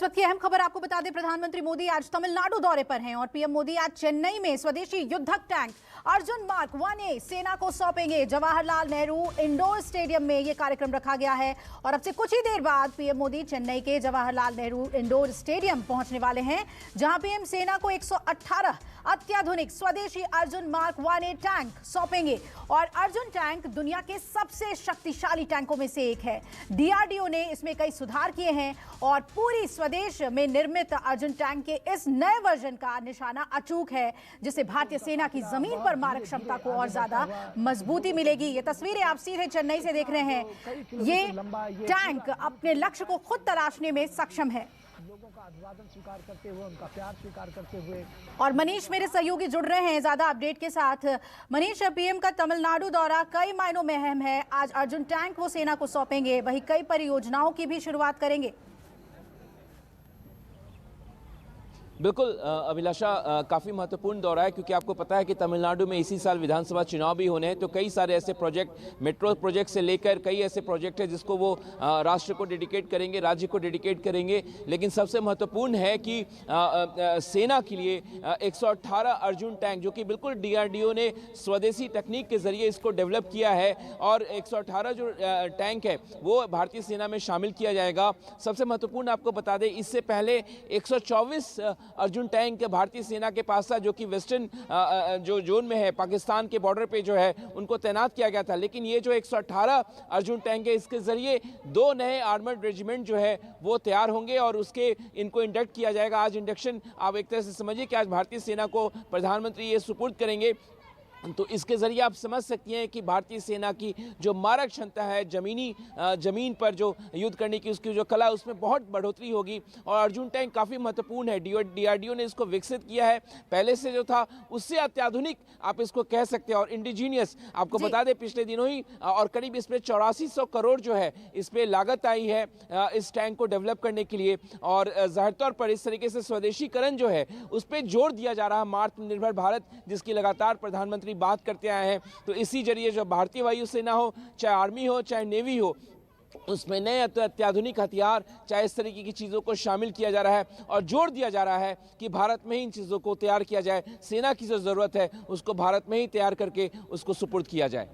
वक्त की अहम खबर आपको बता दें, प्रधानमंत्री मोदी आज तमिलनाडु दौरे पर हैं और पीएम मोदी आज चेन्नई में स्वदेशी युद्धक टैंक अर्जुन मार्क 1A सेना को सौंपेंगे। जवाहरलाल नेहरू इंडोर स्टेडियम में यह कार्यक्रम रखा गया है और अब से कुछ ही देर बाद पीएम मोदी चेन्नई के जवाहरलाल नेहरू इंडोर स्टेडियम पहुंचने वाले हैं, जहां पीएम सेना को 118 अत्याधुनिक स्वदेशी अर्जुन मार्क 1A टैंक सौंपेंगे। और अर्जुन टैंक दुनिया के सबसे शक्तिशाली टैंकों में से एक है। डीआरडीओ ने इसमें कई सुधार किए हैं और पूरी स्वदेश में निर्मित अर्जुन टैंक के इस नए वर्जन का निशाना अचूक है, जिससे भारतीय सेना की जमीन पर मारक क्षमता को और ज्यादा मजबूती मिलेगी। ये तस्वीरें आप सीधे चेन्नई से देख रहे हैं। ये टैंक अपने लक्ष्य को खुद तलाशने में सक्षम है। लोगों का अभिवादन स्वीकार करते हुए, उनका प्यार स्वीकार करते हुए। और मनीष मेरे सहयोगी जुड़ रहे हैं ज्यादा अपडेट के साथ। मनीष, पीएम का तमिलनाडु दौरा कई मायनों में अहम है। आज अर्जुन टैंक वो सेना को सौंपेंगे, वहीं कई परियोजनाओं की भी शुरुआत करेंगे। बिल्कुल अभिलाषा, काफ़ी महत्वपूर्ण दौरा है क्योंकि आपको पता है कि तमिलनाडु में इसी साल विधानसभा चुनाव भी होने हैं। तो कई सारे ऐसे प्रोजेक्ट, मेट्रो प्रोजेक्ट से लेकर कई ऐसे प्रोजेक्ट हैं जिसको वो राष्ट्र को डेडिकेट करेंगे, राज्य को डेडिकेट करेंगे। लेकिन सबसे महत्वपूर्ण है कि सेना के लिए 118 अर्जुन टैंक, जो कि बिल्कुल डीआरडीओ ने स्वदेशी तकनीक के जरिए इसको डेवलप किया है, और 118 जो टैंक है वो भारतीय सेना में शामिल किया जाएगा। सबसे महत्वपूर्ण आपको बता दें, इससे पहले 124 अर्जुन टैंक भारतीय सेना के पास था, जो कि वेस्टर्न जो जोन में है, पाकिस्तान के बॉर्डर पे जो है उनको तैनात किया गया था। लेकिन ये जो 118 अर्जुन टैंक है, इसके जरिए 2 नए आर्मर्ड रेजिमेंट जो है वो तैयार होंगे और उसके इनको इंडक्ट किया जाएगा। आज इंडक्शन आप एक तरह से समझिए कि आज भारतीय सेना को प्रधानमंत्री ये सुपुर्द करेंगे। तो इसके ज़रिए आप समझ सकती हैं कि भारतीय सेना की जो मारक क्षमता है, ज़मीन पर जो युद्ध करने की उसकी जो कला, उसमें बहुत बढ़ोतरी होगी। और अर्जुन टैंक काफ़ी महत्वपूर्ण है। डीआरडीओ ने इसको विकसित किया है, पहले से जो था उससे अत्याधुनिक आप इसको कह सकते हैं, और इंडिजीनियस। आपको बता दें पिछले दिनों ही और करीब इसमें 8400 करोड़ जो है इस पर लागत आई है इस टैंक को डेवलप करने के लिए। और जाहिर तौर पर इस तरीके से स्वदेशीकरण जो है उस पर जोर दिया जा रहा है। आत्मनिर्भर भारत जिसकी लगातार प्रधानमंत्री बात करते आए हैं, तो इसी जरिए जो भारतीय वायुसेना हो, चाहे आर्मी हो, चाहे नेवी हो, उसमें नए अत्याधुनिक हथियार, चाहे इस तरीके की चीज़ों को शामिल किया जा रहा है और जोर दिया जा रहा है कि भारत में ही इन चीज़ों को तैयार किया जाए। सेना की जो ज़रूरत है उसको भारत में ही तैयार करके उसको सुपुर्द किया जाए।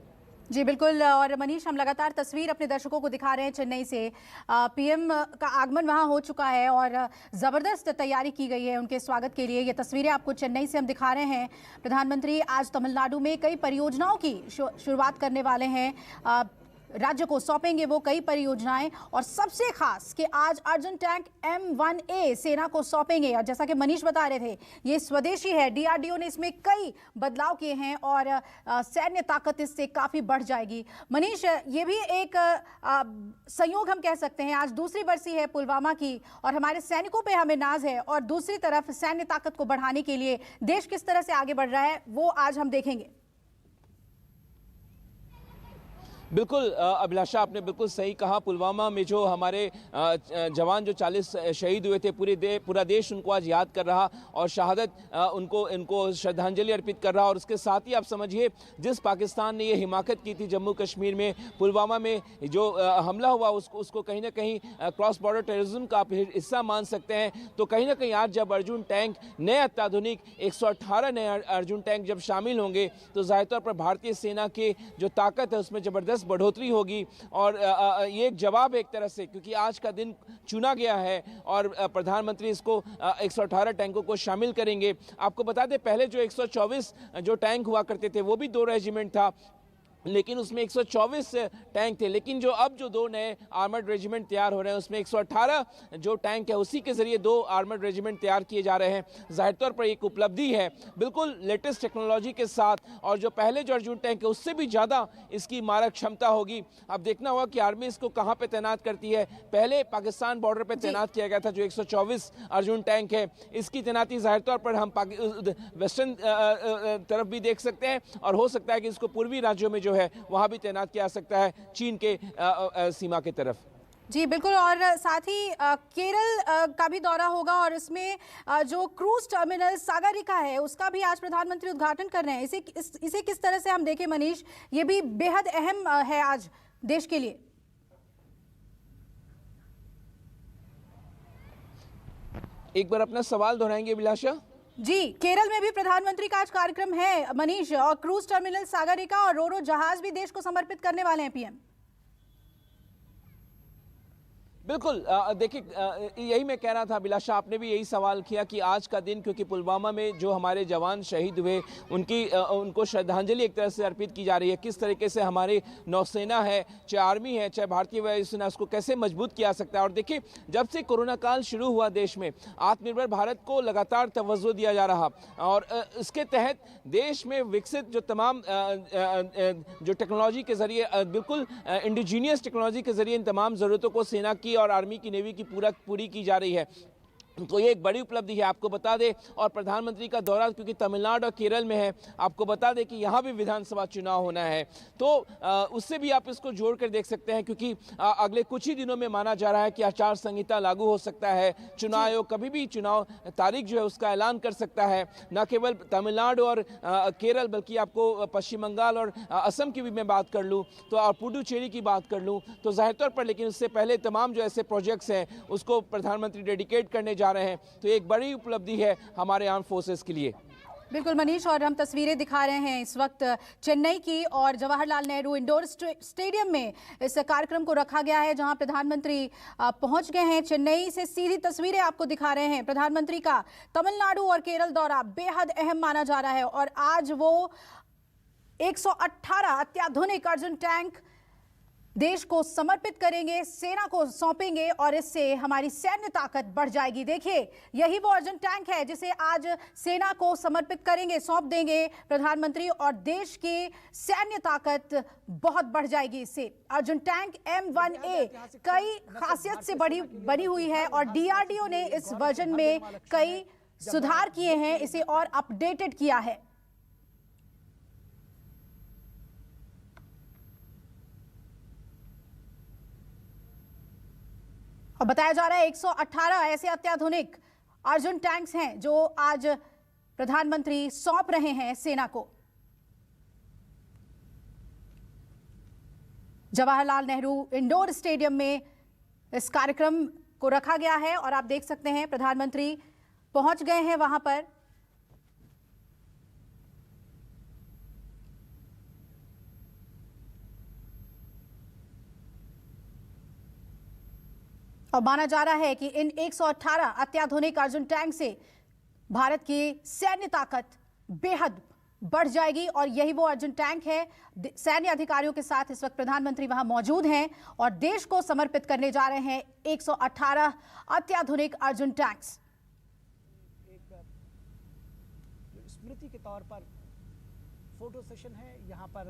जी बिल्कुल। और मनीष, हम लगातार तस्वीर अपने दर्शकों को दिखा रहे हैं चेन्नई से। पीएम का आगमन वहां हो चुका है और ज़बरदस्त तैयारी की गई है उनके स्वागत के लिए। ये तस्वीरें आपको चेन्नई से हम दिखा रहे हैं। प्रधानमंत्री आज तमिलनाडु में कई परियोजनाओं की शुरुआत करने वाले हैं, राज्य को सौंपेंगे वो कई परियोजनाएं। और सबसे खास कि आज अर्जुन टैंक M1A सेना को सौंपेंगे। और जैसा कि मनीष बता रहे थे, ये स्वदेशी है, डीआरडीओ ने इसमें कई बदलाव किए हैं और सैन्य ताकत इससे काफ़ी बढ़ जाएगी। मनीष, ये भी एक संयोग हम कह सकते हैं, आज दूसरी बरसी है पुलवामा की और हमारे सैनिकों पे हमें नाज है, और दूसरी तरफ सैन्य ताकत को बढ़ाने के लिए देश किस तरह से आगे बढ़ रहा है वो आज हम देखेंगे। बिल्कुल अभिलाषा, आपने बिल्कुल सही कहा। पुलवामा में जो हमारे जवान जो 40 शहीद हुए थे, पूरा देश उनको आज याद कर रहा और शहादत उनको श्रद्धांजलि अर्पित कर रहा। और उसके साथ ही आप समझिए, जिस पाकिस्तान ने ये हिमाकत की थी जम्मू कश्मीर में, पुलवामा में जो हमला हुआ, उसको कहीं ना कहीं क्रॉस बॉर्डर टेररिज्म का आप हिस्सा मान सकते हैं। तो कहीं ना कहीं आज जब अर्जुन टैंक, नए अत्याधुनिक 118 नए अर्जुन टैंक जब शामिल होंगे, तो जाहिर तौर पर भारतीय सेना की जो ताकत है उसमें जबरदस्त बढ़ोतरी होगी। और ये एक जवाब है एक तरह से, क्योंकि आज का दिन चुना गया है और प्रधानमंत्री इसको 118 टैंकों को शामिल करेंगे। आपको बता दें, पहले जो 124 जो टैंक हुआ करते थे वो भी 2 रेजिमेंट था, लेकिन उसमें 124 टैंक थे। लेकिन जो अब जो 2 नए आर्मर्ड रेजिमेंट तैयार हो रहे हैं उसमें 118 जो टैंक है उसी के जरिए 2 आर्मर्ड रेजिमेंट तैयार किए जा रहे हैं। जाहिर तौर पर एक उपलब्धि है, बिल्कुल लेटेस्ट टेक्नोलॉजी के साथ। और जो पहले जो अर्जुन टैंक है उससे भी ज़्यादा इसकी मारक क्षमता होगी। अब देखना होगा कि आर्मी इसको कहाँ पर तैनात करती है। पहले पाकिस्तान बॉर्डर पर तैनात किया गया था जो 124 अर्जुन टैंक है, इसकी तैनाती जाहिर तौर पर हम वेस्टर्न तरफ भी देख सकते हैं, और हो सकता है कि इसको पूर्वी राज्यों में है वहां भी तैनात किया जा सकता है, चीन के सीमा की तरफ। जी बिल्कुल। और साथ ही केरल का भी दौरा होगा और इसमें जो क्रूज टर्मिनल सागरिका है उसका भी आज प्रधानमंत्री उद्घाटन कर रहे हैं। इसे किस तरह से हम देखें मनीष, ये भी बेहद अहम है आज देश के लिए। एक बार अपना सवाल दोहराएंगे अभिलाषा? जी, केरल में भी प्रधानमंत्री का आज कार्यक्रम है मनीष, और क्रूज टर्मिनल सागरिका और रोरो जहाज भी देश को समर्पित करने वाले हैं पीएम। बिल्कुल, देखिए, यही मैं कह रहा था अभिलाषा, आपने भी यही सवाल किया कि आज का दिन, क्योंकि पुलवामा में जो हमारे जवान शहीद हुए उनको श्रद्धांजलि एक तरह से अर्पित की जा रही है। किस तरीके से हमारी नौसेना है, चाहे आर्मी है, चाहे भारतीय वायुसेना, उसको कैसे मजबूत किया सकता है। और देखिए, जब से कोरोना काल शुरू हुआ देश में, आत्मनिर्भर भारत को लगातार तवज्जो दिया जा रहा, और इसके तहत देश में विकसित जो तमाम जो टेक्नोलॉजी के जरिए, बिल्कुल इंडिजीनियस टेक्नोलॉजी के जरिए इन तमाम ज़रूरतों को सेना की और आर्मी की, नेवी की पूरी की जा रही है। तो ये एक बड़ी उपलब्धि है, आपको बता दें। और प्रधानमंत्री का दौरा क्योंकि तमिलनाडु और केरल में है, आपको बता दें कि यहाँ भी विधानसभा चुनाव होना है, तो उससे भी आप इसको जोड़ कर देख सकते हैं, क्योंकि अगले कुछ ही दिनों में माना जा रहा है कि आचार संहिता लागू हो सकता है। चुनाव आयोग कभी भी चुनाव तारीख जो है उसका ऐलान कर सकता है। न केवल तमिलनाडु और केरल, बल्कि आपको पश्चिम बंगाल और असम की भी मैं बात कर लूँ तो, और पुडुचेरी की बात कर लूँ तो, जाहिर तौर पर लेकिन उससे पहले तमाम जो ऐसे प्रोजेक्ट्स हैं उसको प्रधानमंत्री डेडिकेट करने जा रहे हैं। तो एक बड़ी उपलब्धि है हमारे आर्म फोर्सेस के लिए। बिल्कुल मनीष, और हम तस्वीरें दिखा रहे हैं इस वक्त चेन्नई की, और जवाहरलाल नेहरू इंडोर स्टेडियम में इस कार्यक्रम को रखा गया है, जहां प्रधानमंत्री पहुंच गए हैं। चेन्नई से सीधी तस्वीरें आपको दिखा रहे हैं। प्रधानमंत्री का तमिलनाडु और केरल दौरा बेहद अहम माना जा रहा है, और आज वो 118 अत्याधुनिक अर्जुन टैंक देश को समर्पित करेंगे, सेना को सौंपेंगे, और इससे हमारी सैन्य ताकत बढ़ जाएगी। देखिए, यही वो अर्जुन टैंक है जिसे आज सेना को समर्पित करेंगे, सौंप देंगे प्रधानमंत्री, और देश की सैन्य ताकत बहुत बढ़ जाएगी इससे। अर्जुन टैंक M1A कई खासियत से बनी हुई है, और DRDO ने इस वर्जन में कई सुधार किए हैं, इसे और अपडेटेड किया है। और बताया जा रहा है 118 ऐसे अत्याधुनिक अर्जुन टैंक्स हैं जो आज प्रधानमंत्री सौंप रहे हैं सेना को। जवाहरलाल नेहरू इंडोर स्टेडियम में इस कार्यक्रम को रखा गया है, और आप देख सकते हैं प्रधानमंत्री पहुंच गए हैं वहां पर। और माना जा रहा है कि इन 118 अत्याधुनिक अर्जुन टैंक से भारत की सैन्य ताकत बेहद बढ़ जाएगी, और यही वो अर्जुन टैंक है। सैन्य अधिकारियों के साथ इस वक्त प्रधानमंत्री वहां मौजूद हैं, और देश को समर्पित करने जा रहे हैं 118 अत्याधुनिक अर्जुन टैंक्स। एक स्मृति के तौर पर फोटो सेशन है, यहाँ पर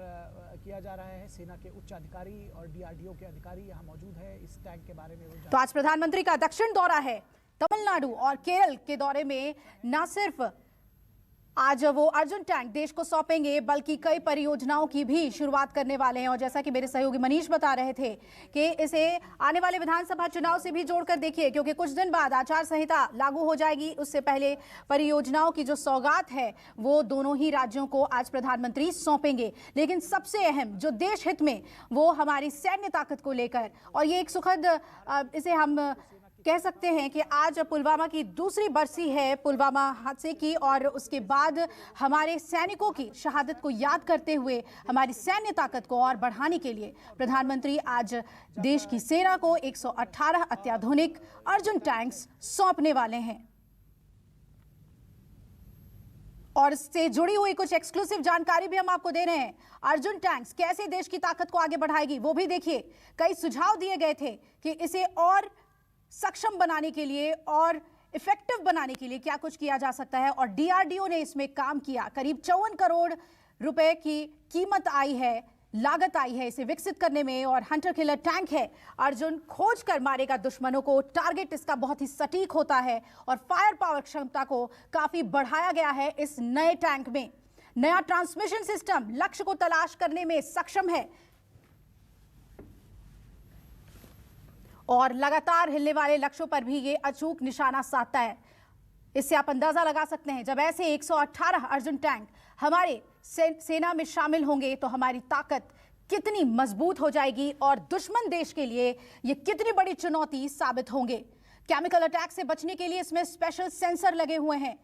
किया जा रहा है। सेना के उच्च अधिकारी और DRDO के अधिकारी यहाँ मौजूद है। इस टैंक के बारे में तो आज प्रधानमंत्री का दक्षिण दौरा है। तमिलनाडु और केरल के दौरे में न सिर्फ आज वो अर्जुन टैंक देश को सौंपेंगे, बल्कि कई परियोजनाओं की भी शुरुआत करने वाले हैं। और जैसा कि मेरे सहयोगी मनीष बता रहे थे कि इसे आने वाले विधानसभा चुनाव से भी जोड़कर देखिए, क्योंकि कुछ दिन बाद आचार संहिता लागू हो जाएगी। उससे पहले परियोजनाओं की जो सौगात है वो दोनों ही राज्यों को आज प्रधानमंत्री सौंपेंगे। लेकिन सबसे अहम जो देश हित में, वो हमारी सैन्य ताकत को लेकर, और ये एक सुखद इसे हम कह सकते हैं कि आज पुलवामा की दूसरी बरसी है पुलवामा हादसे की, और उसके बाद हमारे सैनिकों की शहादत को याद करते हुए हमारी सैन्य ताकत को और बढ़ाने के लिए प्रधानमंत्री आज देश की सेना को 118 अत्याधुनिक अर्जुन टैंक्स सौंपने वाले हैं। और इससे जुड़ी हुई कुछ एक्सक्लूसिव जानकारी भी हम आपको दे रहे हैं। अर्जुन टैंक्स कैसे देश की ताकत को आगे बढ़ाएगी वो भी देखिए। कई सुझाव दिए गए थे कि इसे और सक्षम बनाने के लिए और इफेक्टिव बनाने के लिए क्या कुछ किया जा सकता है, और DRDO ने इसमें काम किया। करीब 54 करोड़ रुपए की कीमत आई है, लागत आई है इसे विकसित करने में, और हंटर किलर टैंक है। अर्जुन खोज कर मारेगा दुश्मनों को। टारगेट इसका बहुत ही सटीक होता है, और फायर पावर क्षमता को काफी बढ़ाया गया है इस नए टैंक में। नया ट्रांसमिशन सिस्टम लक्ष्य को तलाश करने में सक्षम है, और लगातार हिलने वाले लक्ष्यों पर भी ये अचूक निशाना साधता है। इससे आप अंदाजा लगा सकते हैं, जब ऐसे 118 अर्जुन टैंक हमारे सेना में शामिल होंगे तो हमारी ताकत कितनी मजबूत हो जाएगी, और दुश्मन देश के लिए ये कितनी बड़ी चुनौती साबित होंगे। केमिकल अटैक से बचने के लिए इसमें स्पेशल सेंसर लगे हुए हैं।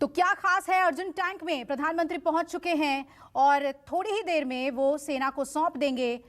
तो क्या खास है अर्जुन टैंक में? प्रधानमंत्री पहुंच चुके हैं और थोड़ी ही देर में वो सेना को सौंप देंगे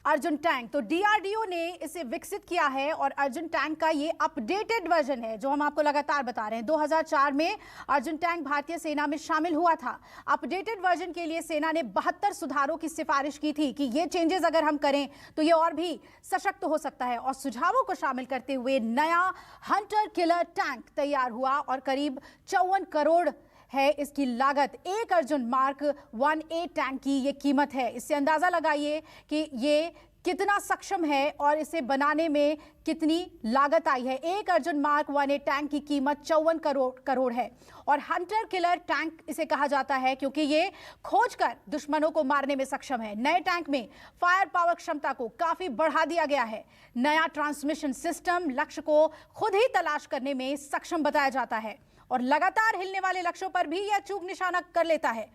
अर्जुन टैंक। तो डीआरडीओ ने इसे विकसित किया है और अर्जुन टैंक का ये अपडेटेड वर्जन है जो हम आपको लगातार बता रहे हैं। 2004 में अर्जुन टैंक भारतीय सेना में शामिल हुआ था। अपडेटेड वर्जन के लिए सेना ने 72 सुधारों की सिफारिश की थी कि ये चेंजेस अगर हम करें तो ये और भी सशक्त हो सकता है, और सुझावों को शामिल करते हुए नया हंटर किलर टैंक तैयार हुआ और करीब 54 करोड़ है इसकी लागत। एक अर्जुन मार्क 1A टैंक की ये कीमत है। इससे अंदाजा लगाइए कि ये कितना सक्षम है और इसे बनाने में कितनी लागत आई है। एक अर्जुन मार्क 1A टैंक की कीमत 54 करोड़ है और हंटर किलर टैंक इसे कहा जाता है क्योंकि ये खोजकर दुश्मनों को मारने में सक्षम है। नए टैंक में फायर पावर क्षमता को काफी बढ़ा दिया गया है। नया ट्रांसमिशन सिस्टम लक्ष्य को खुद ही तलाश करने में सक्षम बताया जाता है और लगातार हिलने वाले लक्ष्यों पर भी यह अचूक निशाना कर लेता है।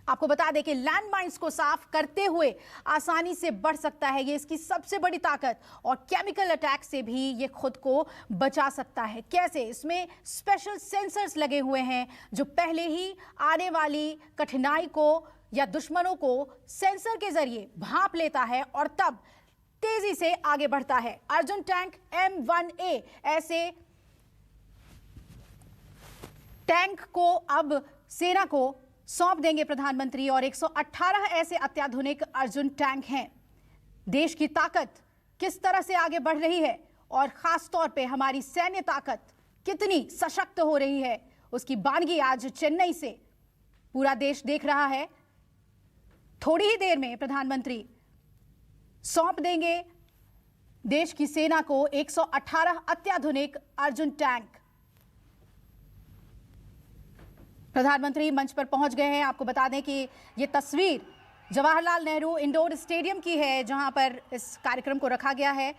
आपको बता दें कि लैंडमाइंस को साफ करते हुए आसानी से बढ़ सकता है, ये इसकी सबसे बड़ी ताकत, और केमिकल अटैक से भी ये खुद को बचा सकता है। कैसे? इसमें स्पेशल सेंसर्स लगे हुए हैं जो पहले ही आने वाली कठिनाई को या दुश्मनों को सेंसर के जरिए भांप लेता है और तब तेजी से आगे बढ़ता है। अर्जुन टैंक M1A ऐसे टैंक को अब सेना को सौंप देंगे प्रधानमंत्री, और 118 ऐसे अत्याधुनिक अर्जुन टैंक हैं। देश की ताकत किस तरह से आगे बढ़ रही है और खास तौर पे हमारी सैन्य ताकत कितनी सशक्त हो रही है, उसकी बानगी आज चेन्नई से पूरा देश देख रहा है। थोड़ी ही देर में प्रधानमंत्री सौंप देंगे देश की सेना को 118 अत्याधुनिक अर्जुन टैंक। प्रधानमंत्री मंच पर पहुंच गए हैं। आपको बता दें कि ये तस्वीर जवाहरलाल नेहरू इंडोर स्टेडियम की है जहां पर इस कार्यक्रम को रखा गया है।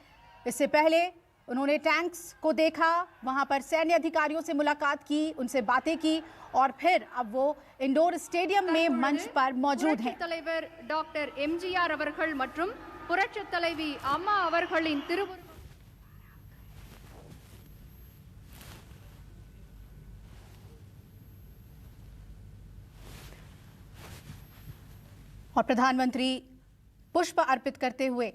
इससे पहले उन्होंने टैंक्स को देखा, वहां पर सैन्य अधिकारियों से मुलाकात की, उनसे बातें की और फिर अब वो इंडोर स्टेडियम में मंच पर मौजूद हैं। தலைவர் டாக்டர் எம்ஜிஆர் அவர்கள் மற்றும் புரட்சித் தலைவி அம்மா அவர்களின் திருவுருவ और प्रधानमंत्री पुष्प अर्पित करते हुए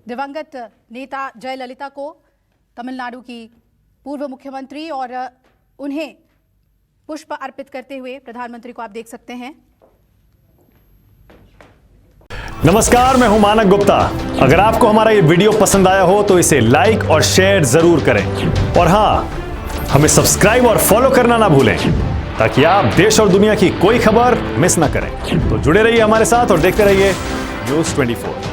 दिवंगत नेता जयललिता को, तमिलनाडु की पूर्व मुख्यमंत्री, और उन्हें पुष्प अर्पित करते हुए प्रधानमंत्री को आप देख सकते हैं। नमस्कार, मैं हूं मानक गुप्ता। अगर आपको हमारा ये वीडियो पसंद आया हो तो इसे लाइक और शेयर जरूर करें, और हां, हमें सब्सक्राइब और फॉलो करना ना भूलें ताकि आप देश और दुनिया की कोई खबर मिस ना करें। तो जुड़े रहिए हमारे साथ और देखते रहिए News 24।